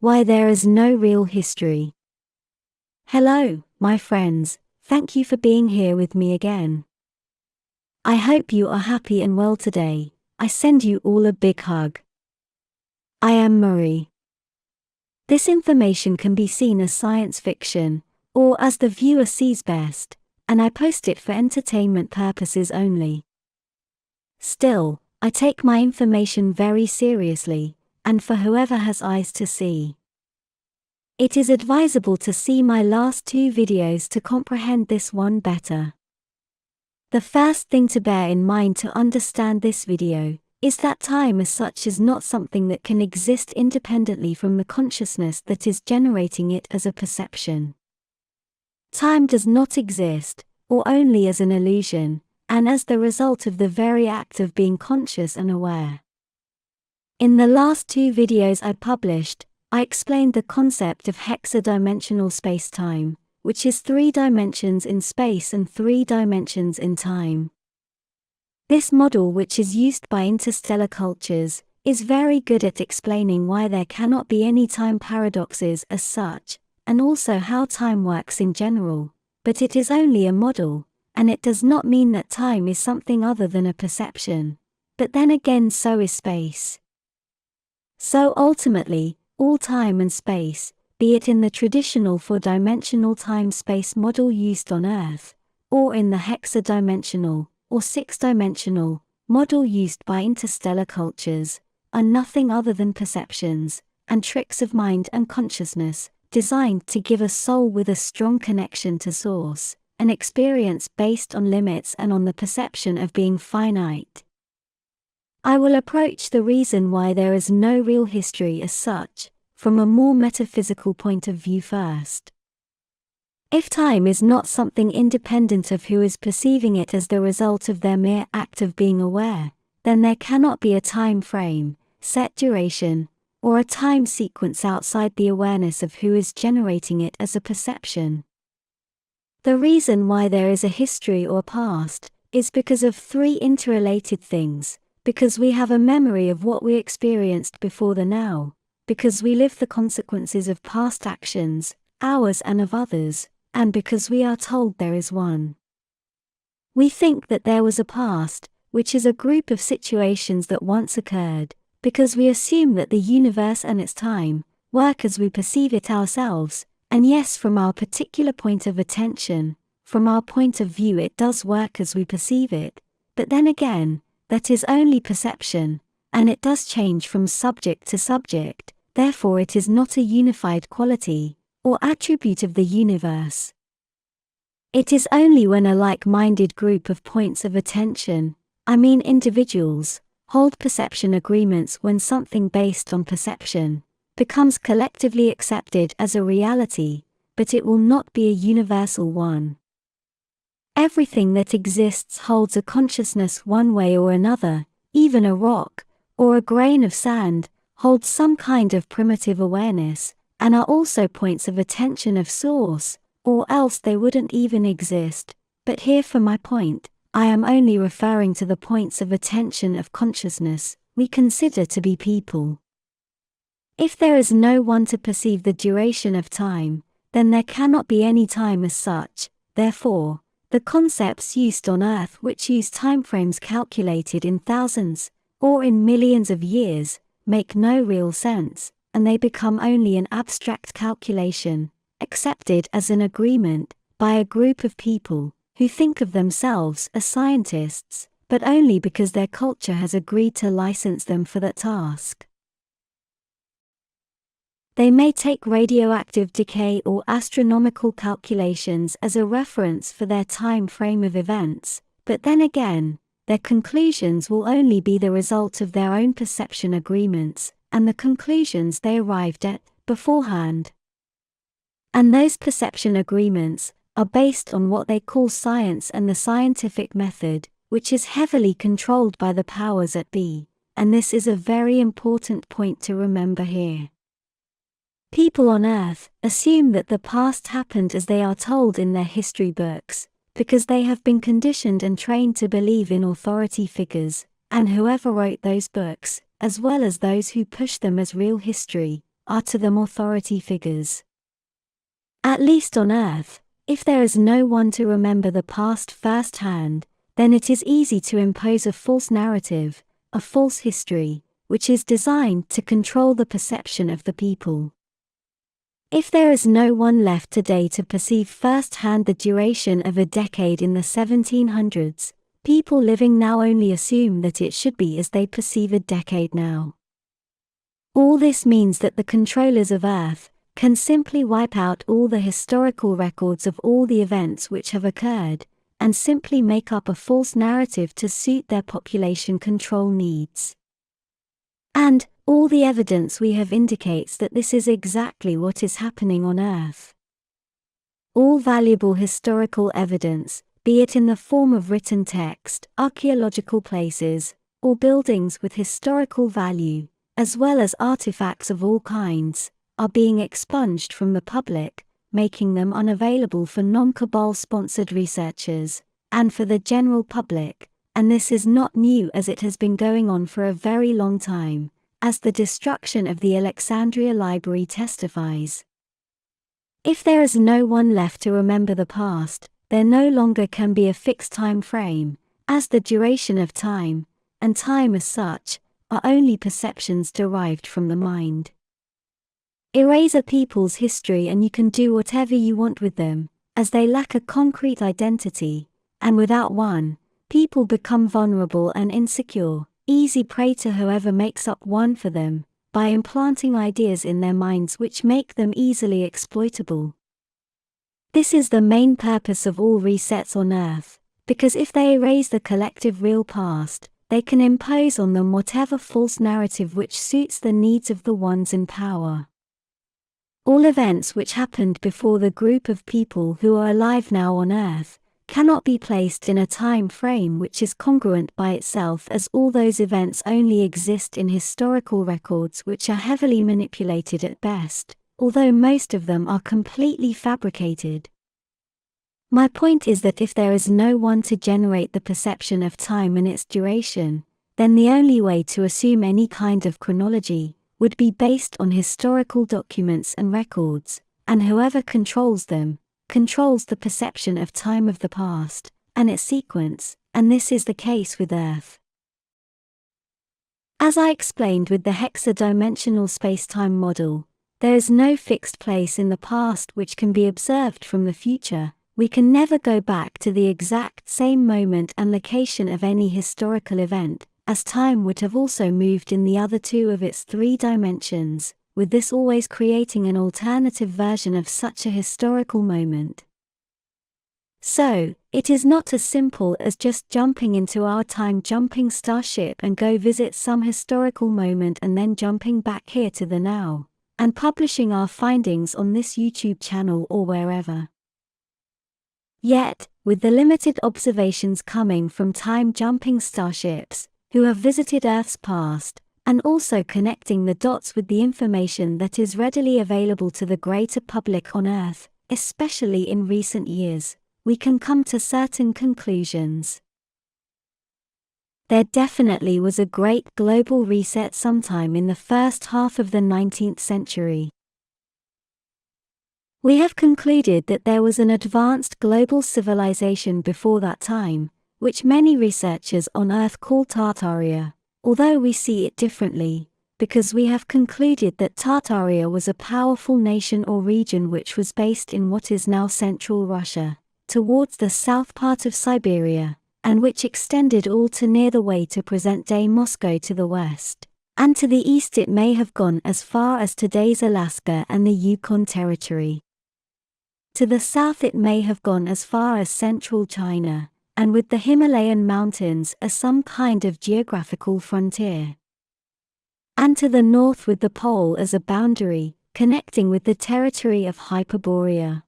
Why there is no real history. Hello, my friends, thank you for being here with me again. I hope you are happy and well today. I send you all a big hug. I am Mari. This information can be seen as science fiction, or as the viewer sees best, and I post it for entertainment purposes only. Still, I take my information very seriously, and for whoever has eyes to see. It is advisable to see my last 2 videos to comprehend this one better. The first thing to bear in mind to understand this video is that time as such is not something that can exist independently from the consciousness that is generating it as a perception. Time does not exist, or only as an illusion, and as the result of the very act of being conscious and aware. In the last 2 videos I published, I explained the concept of hexadimensional spacetime, which is 3 dimensions in space and 3 dimensions in time. This model, which is used by interstellar cultures, is very good at explaining why there cannot be any time paradoxes as such, and also how time works in general, but it is only a model, and it does not mean that time is something other than a perception. But then again, so is space. So ultimately, all time and space, be it in the traditional 4-dimensional time-space model used on Earth, or in the hexadimensional, or 6-dimensional, model used by interstellar cultures, are nothing other than perceptions, and tricks of mind and consciousness, designed to give a soul with a strong connection to Source, an experience based on limits and on the perception of being finite. I will approach the reason why there is no real history as such, from a more metaphysical point of view first. If time is not something independent of who is perceiving it as the result of their mere act of being aware, then there cannot be a time frame, set duration, or a time sequence outside the awareness of who is generating it as a perception. The reason why there is a history or past is because of 3 interrelated things. Because we have a memory of what we experienced before the now, because we live the consequences of past actions, ours and of others, and because we are told there is one. We think that there was a past, which is a group of situations that once occurred, because we assume that the universe and its time work as we perceive it ourselves, and yes, from our particular point of attention, from our point of view it does work as we perceive it, but then again, that is only perception, and it does change from subject to subject, therefore it is not a unified quality, or attribute of the universe. It is only when a like-minded group of points of attention, I mean individuals, hold perception agreements when something based on perception becomes collectively accepted as a reality, but it will not be a universal one. Everything that exists holds a consciousness one way or another, even a rock, or a grain of sand, holds some kind of primitive awareness, and are also points of attention of Source, or else they wouldn't even exist. But here for my point, I am only referring to the points of attention of consciousness we consider to be people. If there is no one to perceive the duration of time, then there cannot be any time as such, therefore, the concepts used on Earth which use timeframes calculated in thousands, or in millions of years, make no real sense, and they become only an abstract calculation, accepted as an agreement, by a group of people, who think of themselves as scientists, but only because their culture has agreed to license them for that task. They may take radioactive decay or astronomical calculations as a reference for their time frame of events, but then again, their conclusions will only be the result of their own perception agreements, and the conclusions they arrived at beforehand. And those perception agreements are based on what they call science and the scientific method, which is heavily controlled by the powers that be, and this is a very important point to remember here. People on Earth assume that the past happened as they are told in their history books, because they have been conditioned and trained to believe in authority figures, and whoever wrote those books, as well as those who push them as real history, are to them authority figures. At least on Earth, if there is no one to remember the past firsthand, then it is easy to impose a false narrative, a false history, which is designed to control the perception of the people. If there is no one left today to perceive firsthand the duration of a decade in the 1700s, people living now only assume that it should be as they perceive a decade now. All this means that the controllers of Earth can simply wipe out all the historical records of all the events which have occurred, and simply make up a false narrative to suit their population control needs. And all the evidence we have indicates that this is exactly what is happening on Earth. All valuable historical evidence, be it in the form of written text, archaeological places, or buildings with historical value, as well as artifacts of all kinds, are being expunged from the public, making them unavailable for non-cabal-sponsored researchers, and for the general public, and this is not new as it has been going on for a very long time, as the destruction of the Alexandria Library testifies. If there is no one left to remember the past, there no longer can be a fixed time frame, as the duration of time, and time as such, are only perceptions derived from the mind. Erase a people's history and you can do whatever you want with them, as they lack a concrete identity, and without one, people become vulnerable and insecure, easy prey to whoever makes up one for them, by implanting ideas in their minds which make them easily exploitable. This is the main purpose of all resets on Earth, because if they erase the collective real past, they can impose on them whatever false narrative which suits the needs of the ones in power. All events which happened before the group of people who are alive now on Earth cannot be placed in a time frame which is congruent by itself, as all those events only exist in historical records which are heavily manipulated at best, although most of them are completely fabricated. My point is that if there is no one to generate the perception of time and its duration, then the only way to assume any kind of chronology would be based on historical documents and records, and whoever controls them, controls the perception of time of the past, and its sequence, and this is the case with Earth. As I explained with the hexadimensional spacetime model, there is no fixed place in the past which can be observed from the future. We can never go back to the exact same moment and location of any historical event, as time would have also moved in the other two of its 3 dimensions, with this always creating an alternative version of such a historical moment. So, it is not as simple as just jumping into our time-jumping starship and go visit some historical moment and then jumping back here to the now, and publishing our findings on this YouTube channel or wherever. Yet, with the limited observations coming from time-jumping starships, who have visited Earth's past, and also connecting the dots with the information that is readily available to the greater public on Earth, especially in recent years, we can come to certain conclusions. There definitely was a great global reset sometime in the first half of the 19th century. We have concluded that there was an advanced global civilization before that time, which many researchers on Earth call Tartaria, although we see it differently, because we have concluded that Tartaria was a powerful nation or region which was based in what is now central Russia, towards the south part of Siberia, and which extended all to near the way to present-day Moscow to the west, and to the east it may have gone as far as today's Alaska and the Yukon Territory. To the south it may have gone as far as central China, and with the Himalayan mountains as some kind of geographical frontier. And to the north with the pole as a boundary, connecting with the territory of Hyperborea.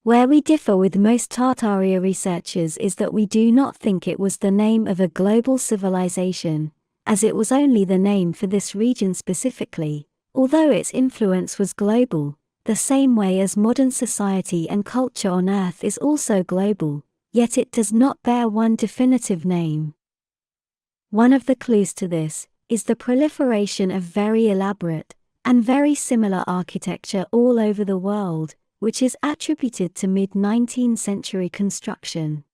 Where we differ with most Tartaria researchers is that we do not think it was the name of a global civilization, as it was only the name for this region specifically, although its influence was global, the same way as modern society and culture on Earth is also global, yet it does not bear one definitive name. One of the clues to this is the proliferation of very elaborate, and very similar architecture all over the world, which is attributed to mid-19th century construction.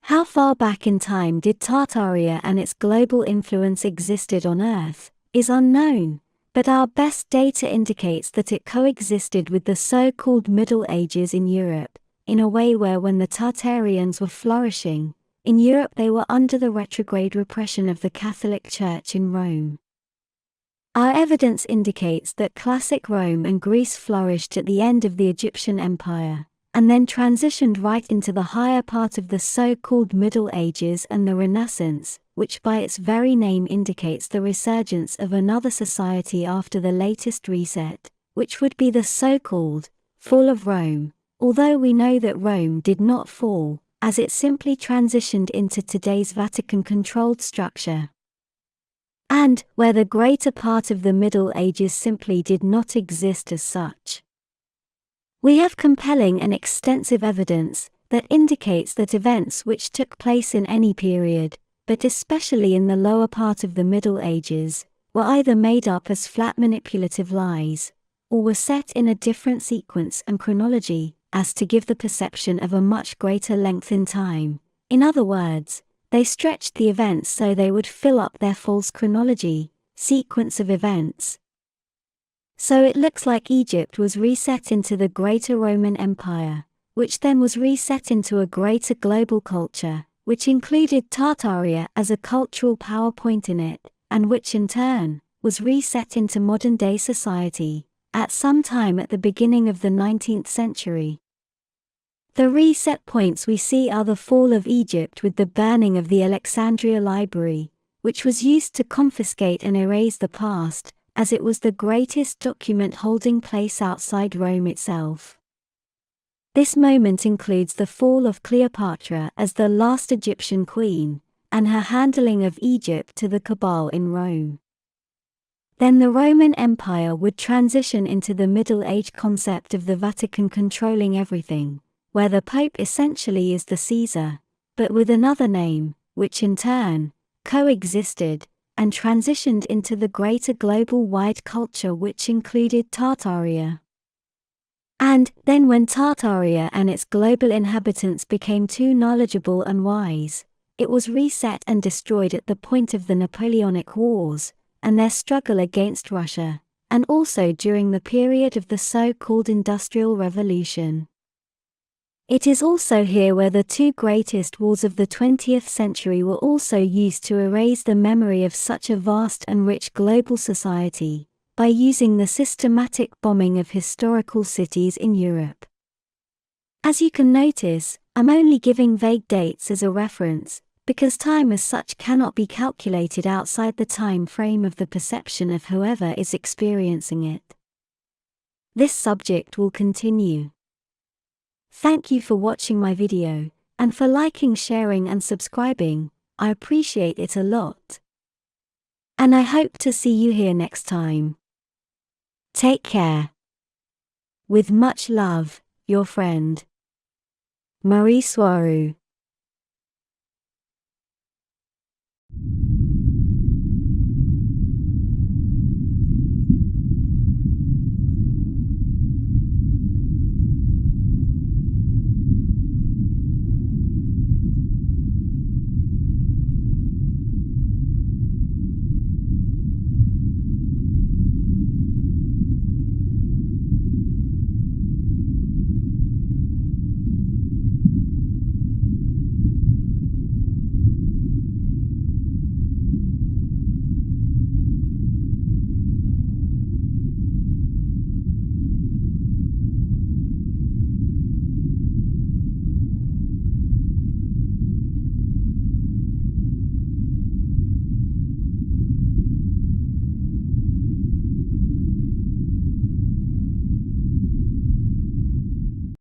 How far back in time did Tartaria and its global influence existed on Earth is unknown, but our best data indicates that it coexisted with the so-called Middle Ages in Europe, in a way where when the Tartarians were flourishing, in Europe they were under the retrograde repression of the Catholic Church in Rome. Our evidence indicates that classic Rome and Greece flourished at the end of the Egyptian Empire, and then transitioned right into the higher part of the so-called Middle Ages and the Renaissance, which by its very name indicates the resurgence of another society after the latest reset, which would be the so-called fall of Rome, although we know that Rome did not fall, as it simply transitioned into today's Vatican-controlled structure. And where the greater part of the Middle Ages simply did not exist as such. We have compelling and extensive evidence that indicates that events which took place in any period, but especially in the lower part of the Middle Ages, were either made up as flat manipulative lies, or were set in a different sequence and chronology, as to give the perception of a much greater length in time. In other words, they stretched the events so they would fill up their false chronology, sequence of events. So it looks like Egypt was reset into the Greater Roman Empire, which then was reset into a greater global culture, which included Tartaria as a cultural power point in it, and which in turn was reset into modern-day society, at some time at the beginning of the 19th century. The reset points we see are the fall of Egypt with the burning of the Alexandria Library, which was used to confiscate and erase the past, as it was the greatest document holding place outside Rome itself. This moment includes the fall of Cleopatra as the last Egyptian queen, and her handling of Egypt to the cabal in Rome. Then the Roman Empire would transition into the Middle Age concept of the Vatican controlling everything, where the Pope essentially is the Caesar, but with another name, which in turn coexisted and transitioned into the greater global-wide culture which included Tartaria. And then when Tartaria and its global inhabitants became too knowledgeable and wise, it was reset and destroyed at the point of the Napoleonic Wars, and their struggle against Russia, and also during the period of the so-called Industrial Revolution. It is also here where the two greatest wars of the 20th century were also used to erase the memory of such a vast and rich global society, by using the systematic bombing of historical cities in Europe. As you can notice, I'm only giving vague dates as a reference, because time as such cannot be calculated outside the time frame of the perception of whoever is experiencing it. This subject will continue. Thank you for watching my video, and for liking, sharing and subscribing. I appreciate it a lot. And I hope to see you here next time. Take care. With much love, your friend, Mari Swaruu.